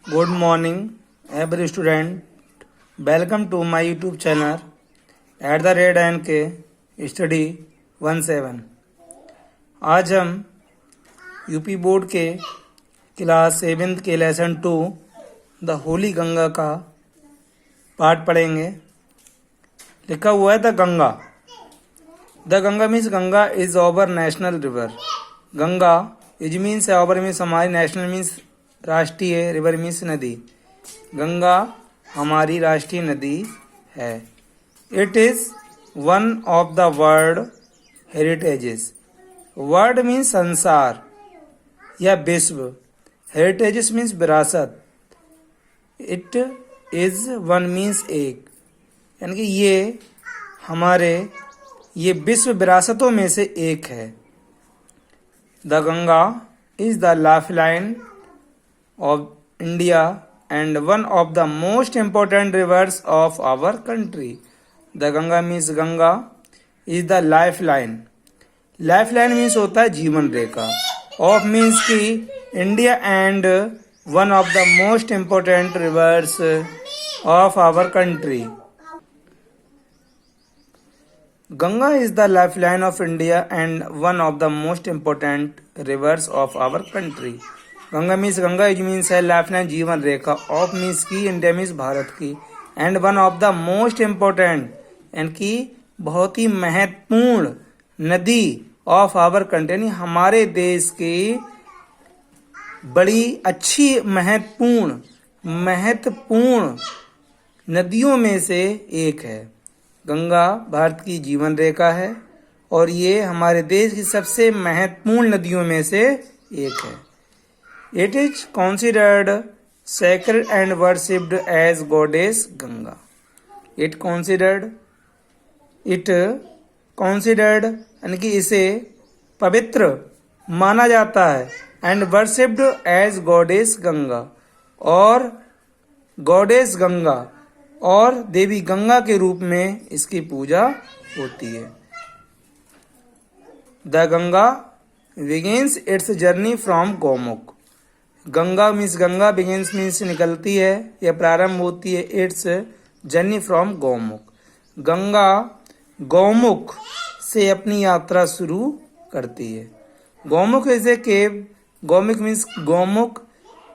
Good morning, every student. Welcome to my YouTube channel at the red NK Study 17। आज हम UP board के class 7 के lesson 2 the Holi Ganga का पाठ पढ़ेंगे। लिखा हुआ है the Ganga. The Ganga means Ganga is our national river. Ganga is means our means हमारी, नेशनल मीन्स राष्ट्रीय, रिवर मीन्स नदी। गंगा हमारी राष्ट्रीय नदी है। It is one of the world heritages. World means संसार या विश्व, हेरिटेजेस मीन्स विरासत। इट इज वन मीन्स एक, यानी कि ये विश्व विरासतों में से एक है। The Ganga is the lifeline of India and one of the most important rivers of our country. The Ganga means Ganga is the lifeline. Lifeline means होता है जीवन रेखा। Of means कि India and one of the most important rivers of our country. Ganga is the lifeline of India and one of the most important rivers of our country. Ganga means Ganga is means है lifeline, जीवन रेखा। Of means की, India means Bharat की। And one of the most important, यानी कि बहुत ही महत्वपूर्ण नदी of our country, यानी हमारे देश की बड़ी अच्छी महत्वपूर्ण नदियों में से एक है। गंगा भारत की जीवन रेखा है और ये हमारे देश की सबसे महत्वपूर्ण नदियों में से एक है। It is considered sacred and worshipped as goddess Ganga. It considered यानी कि इसे पवित्र माना जाता है। and worshipped as goddess Ganga, और goddess गंगा और देवी गंगा के रूप में इसकी पूजा होती है। The Ganga begins its journey from Gaumukh. Ganga means Ganga, begins means निकलती है या प्रारंभ होती है। It's journey from Gaumukh. Ganga Gaumukh से अपनी यात्रा शुरू करती है। Gaumukh is a cave. Gaumukh means Gaumukh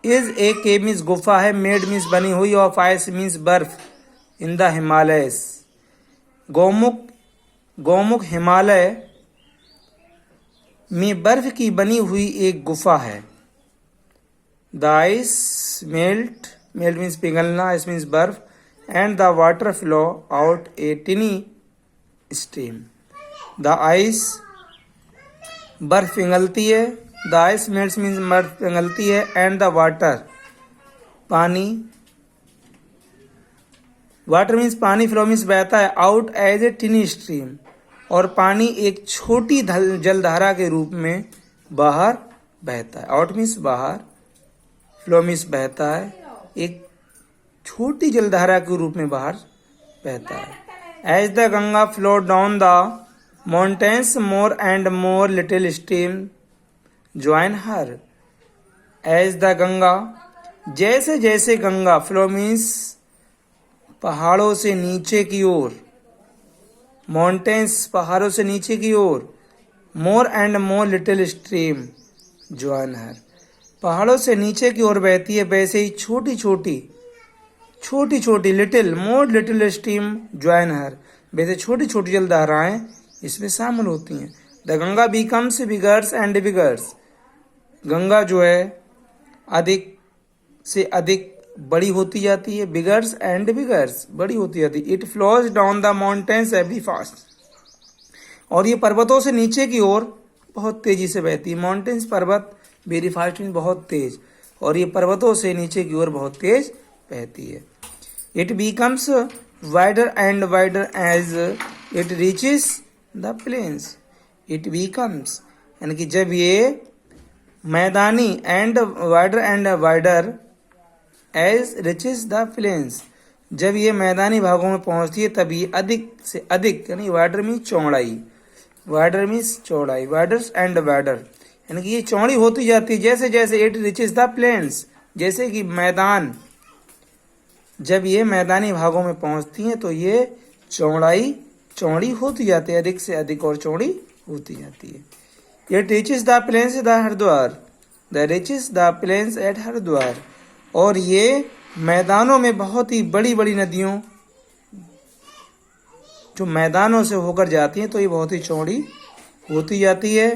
is a cave means गुफा है। मेड मीन्स बनी हुई, ऑफ आइस मीन्स बर्फ, in the Himalayas. Gaumukh Himalaya में बर्फ की बनी हुई एक गुफा है। The ice melt means पिघलना, ice means बर्फ, and the water flow out a tiny stream. The ice बर्फ पिघलती है। The ice melts means बर्फ पिघलती है, and the water पानी, water means पानी, flow means बहता है, out as a tiny stream, और पानी एक छोटी जलधारा के रूप में बाहर बहता है। out means बाहर, फ्लो मीन्स बहता है, एक छोटी जलधारा के रूप में बाहर बहता है। As the Ganga flow down the mountains more and more little stream join her. As the Ganga, जैसे जैसे गंगा, फ्लो मीन्स पहाड़ों से नीचे की ओर, माउंटेन्स पहाड़ों से नीचे की ओर, more and more little stream join her, पहाड़ों से नीचे की ओर बहती है, वैसे ही छोटी छोटी लिटिल स्ट्रीम ज्वाइन हर, वैसे छोटी छोटी जलधाराएं इसमें शामिल होती हैं। The Ganga becomes beggars and beggars. Ganga जो है अधिक से अधिक बड़ी होती जाती है। बिगर्स एंड बिगर्स, बड़ी होती जाती है। It flows down the mountains every fast, और ये पर्वतों से नीचे की ओर बहुत तेजी से बहती है। माउंटेन्स पर्वत, वेरी फास्ट मीन बहुत तेज, और ये पर्वतों से नीचे की ओर बहुत तेज बहती है। It becomes wider and wider as it reaches the plains. It becomes यानी कि जब ये मैदानी, and wider as reaches the plains, जब ये मैदानी भागों में पहुंचती है तब ये अधिक से अधिक, यानी वाइडर मीन्स चौड़ाई, वाइडर एंड वाइडर, यानी कि ये चौड़ी होती जाती है जैसे जैसे इट रिचेस द प्लेन्स, जैसे कि मैदान, जब ये मैदानी भागों में पहुंचती हैं तो ये चौड़ी होती जाती है, अधिक से अधिक और चौड़ी होती जाती है। ये reaches the plains the Haridwar, the reaches the plains at Haridwar, और ये मैदानों में बहुत ही बड़ी बड़ी नदियों जो मैदानों से होकर जाती हैं तो ये बहुत ही चौड़ी होती जाती है।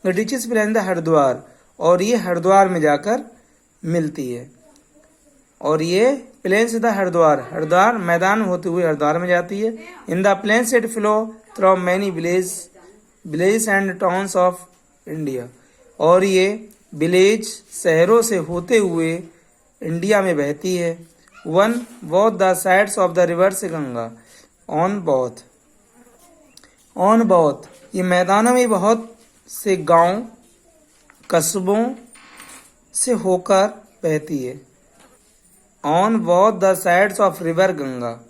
The reaches plain the Haridwar, और ये हरिद्वार में जाकर मिलती है। और ये प्लेन्स द हरिद्वार मैदान होते हुए हरिद्वार में जाती है। In the plains it flow through many village and towns of India, और ये विलेज शहरों से होते हुए इंडिया में बहती है। One both the sides of the reverse Ganga, on both ये मैदानों में बहुत से गांव कस्बों से होकर बहती है। On both the sides of river Ganga,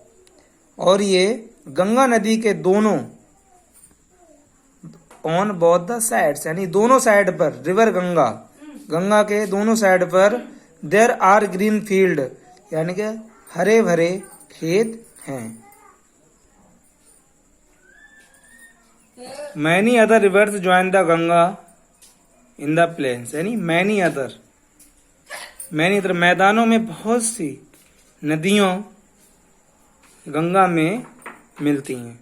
और ये गंगा नदी के दोनों, ऑन बोथ द साइड्स यानी दोनों साइड पर, रिवर गंगा के दोनों साइड पर, देयर आर ग्रीन फील्ड यानी कि हरे भरे खेत हैं। Many other rivers join the Ganga in the plains, यानी मैनी अदर मैदानों में बहुत सी नदियों गंगा में मिलती हैं।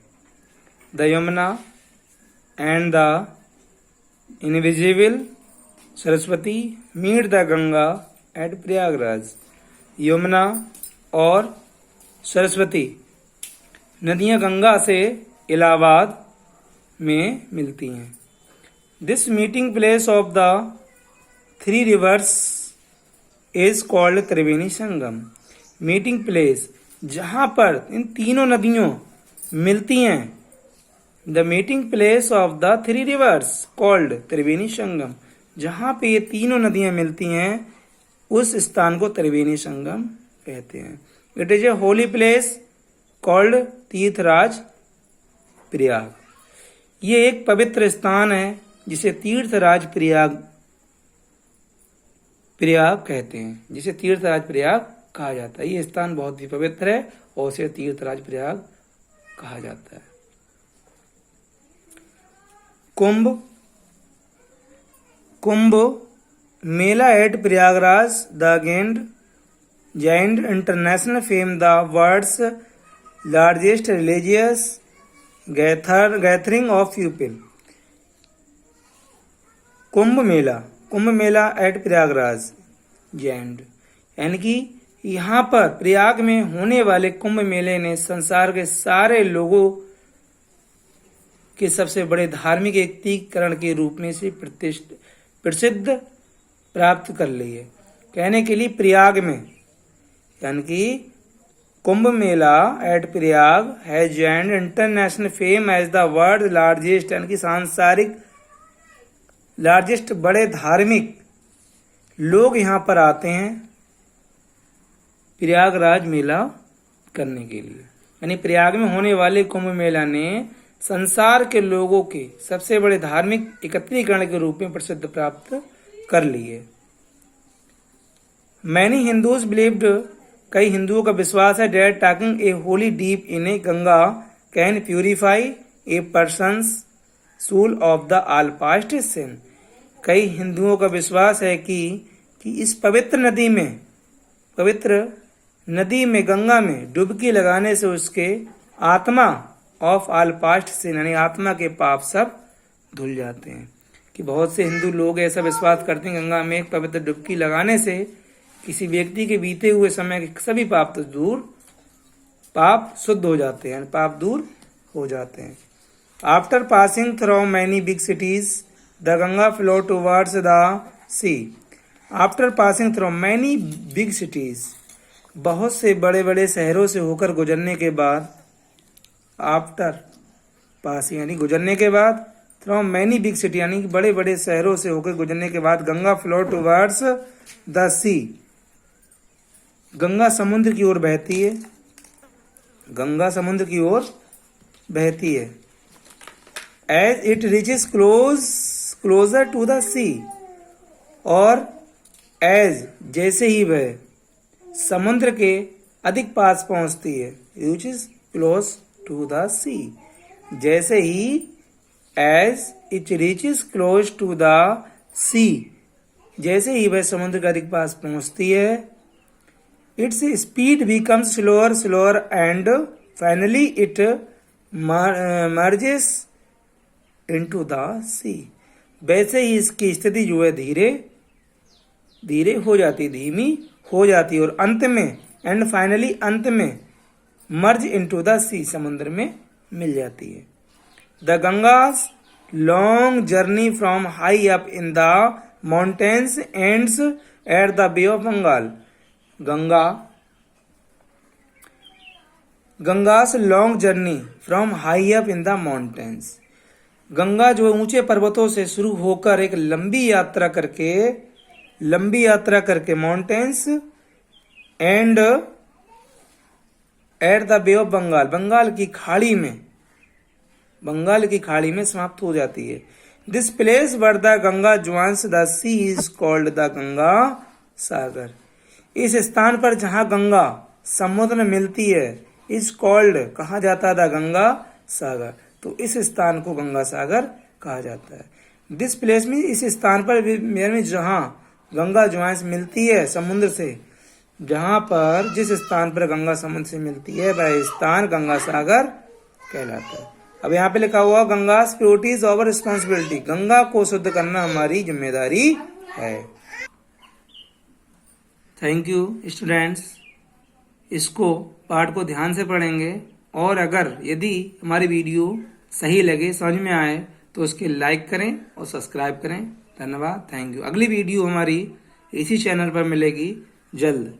The Yamuna and the invisible Saraswati meet the Ganga at Prayagraj, Yamuna और सरस्वती नदियां गंगा से इलाहाबाद में मिलती हैं। This meeting place of the three rivers is called Triveni Sangam. Meeting place जहां पर इन तीनों नदियों मिलती हैं, the meeting place of the three reverse called Triveni संगम, जहां पे ये तीनों नदियां मिलती हैं उस स्थान को त्रिवेणी संगम कहते हैं। It is a holy place called Tirthraj Prayag, ये एक पवित्र स्थान है जिसे तीर्थराज प्रयाग कहते हैं, जिसे तीर्थराज प्रयाग कहा जाता है। ये स्थान बहुत ही पवित्र है और उसे तीर्थराज प्रयाग कहा जाता है। Kumbh Mela at Prayagraj the gained international fame, the world's largest religious gathering of people। Kumbh Mela at Prayagraj जैंड, यानी कि यहाँ पर प्रयाग में होने वाले कुंभ मेले ने संसार के सारे लोगों के सबसे बड़े धार्मिक एकीकरण के रूप में से प्रसिद्ध प्राप्त कर ली है। कहने के लिए प्रयाग में, यानी कि Kumbh Mela at Prayag has gained international fame as the world largest, यानी कि सांसारिक लार्जेस्ट बड़े धार्मिक लोग यहाँ पर आते हैं प्रयागराज मेला करने के लिए। यानी प्रयाग में होने वाले कुंभ मेला ने संसार के लोगों के सबसे बड़े धार्मिक एकत्रीकरण के रूप में प्रसिद्ध प्राप्त कर ली है। मैनी हिंदूज बिलीव्ड, कई हिंदुओं का विश्वास है, that taking a holy dip in a Ganga can purify a person's soul of the all past sin. कई हिंदुओं का विश्वास है कि इस पवित्र नदी में गंगा में डुबकी लगाने से उसके आत्मा ऑफ ऑल पास्ट सिन, यानी आत्मा के पाप सब धुल जाते हैं। कि बहुत से हिंदू लोग ऐसा विश्वास करते हैं गंगा में एक पवित्र डुबकी लगाने से किसी व्यक्ति के बीते हुए समय के सभी पाप शुद्ध हो जाते हैं, पाप दूर हो जाते हैं। After passing through many big cities the Ganga flow towards the sea. After passing through many big cities, बहुत से बड़े बड़े शहरों से होकर गुजरने के बाद, आफ्टर पासिंग यानी गुजरने के बाद, थ्रू मैनी बिग सिटी यानी बड़े बड़े शहरों से होकर गुजरने के बाद, गंगा फ्लो टूवर्ड्स द सी, गंगा समुद्र की ओर बहती है, गंगा समुद्र की ओर बहती है। As it reaches closer to the sea, और एज जैसे ही वह समुद्र के अधिक पास पहुंचती है, which is close to the sea, जैसे ही as it reaches close to the sea, जैसे ही वह समुद्र के अधिक पास पहुंचती है, its speed becomes slower slower and finally it merges into the sea, वैसे ही इसकी स्थिति जो है धीरे धीरे हो जाती, धीमी हो जाती और अंत में एंड फाइनली अंत में मर्ज इनटू द सी, समुद्र में मिल जाती है। The Ganga's long journey from high up in the mountains ends at the Bay of Bengal. Ganga's long journey from high up in the mountains, Ganga जो ऊंचे पर्वतों से शुरू होकर एक लंबी यात्रा करके mountains end at the Bay of Bengal, Bengal की खाड़ी में समाप्त हो जाती है। This place where the Ganga joins the sea is called the Ganga Sagar, इस स्थान पर जहां गंगा समुद्र में मिलती है इज कॉल्ड कहा जाता है द गंगा सागर, तो इस स्थान को गंगा सागर कहा जाता है। दिस प्लेस में इस स्थान पर में जहां गंगा ज्वाइंस मिलती है समुद्र से, जहां पर जिस स्थान पर गंगा समुद्र से मिलती है वह स्थान गंगा सागर कहलाता है। अब यहाँ पे लिखा हुआ Ganga's purity is our responsibility, Ganga को शुद्ध करना हमारी जिम्मेदारी है। थैंक यू स्टूडेंट्स, इसको पाठ को ध्यान से पढ़ेंगे और अगर यदि हमारी वीडियो सही लगे, समझ में आए तो उसके लाइक करें और सब्सक्राइब करें। धन्यवाद, थैंक यू। अगली वीडियो हमारी इसी चैनल पर मिलेगी जल्द।